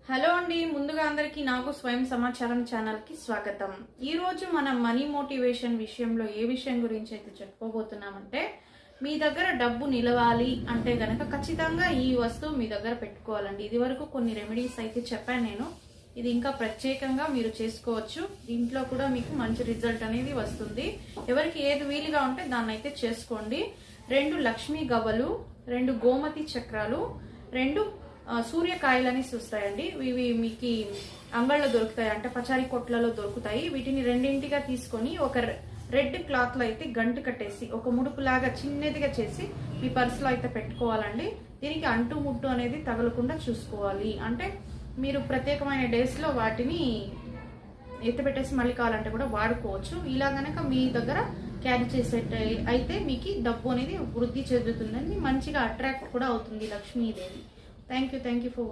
Hello అండి, ముందుగా అందరికీ నాకు స్వయం సమాచారం ఛానల్కి స్వాగతం. ఈరోజు మనం మనీ మోటివేషన్ విషయంలో ఏ విషయం గురించి అయితే చెప్పుకోబోతున్నామంటే, మీ దగ్గర డబ్బు నిలవాలి అంటే గనక ఖచ్చితంగా ఈ వస్తువు మీ దగ్గర పెట్టుకోవాలండి. ఇది వరకు కొన్ని రెమెడీస్ అయితే చెప్పాను నేను. ఇది ఇంకా ప్రత్యేకంగా మీరు చేసుకోవచ్చు. దీంట్లో కూడా మీకు మంచి రిజల్ట్ అనేది వస్తుంది. ఎవరికి ఏది వీలుగా ఉంటే దాన్ని అయితే చేసుకోండి. 2 లక్ష్మీ గవ్వలు, 2 గోమతి చక్రాలు, 2 సూర్యకాయలని వస్తాయండి. ఇవి మీకు అంగళ్ళలో దొరుకుతాయి, అంటే పచారీ కొట్లలో దొరుకుతాయి. వీటిని రెండింటిగా తీసుకొని ఒక రెడ్ క్లాత్ లో అయితే గంటు కట్టేసి ఒక ముడుపులాగా చిన్నదిగా చేసి మీ పర్సులో అయితే పెట్టుకోవాలండి. దీనికి అంటు ముట్టు అనేది తగలకుండా చూసుకోవాలి. అంటే మీరు ప్రత్యేకమైన డేస్ లో వాటిని ఎత్తిపెట్టేసి మళ్ళీ కావాలంటే కూడా వాడుకోవచ్చు. ఇలా గనక మీ దగ్గర క్యారీ చేసేట అయితే మీకు డబ్బు అనేది వృద్ధి చెందుతుందని, మంచిగా అట్రాక్ట్ కూడా అవుతుంది Lakshmidevi. Thank you for watching.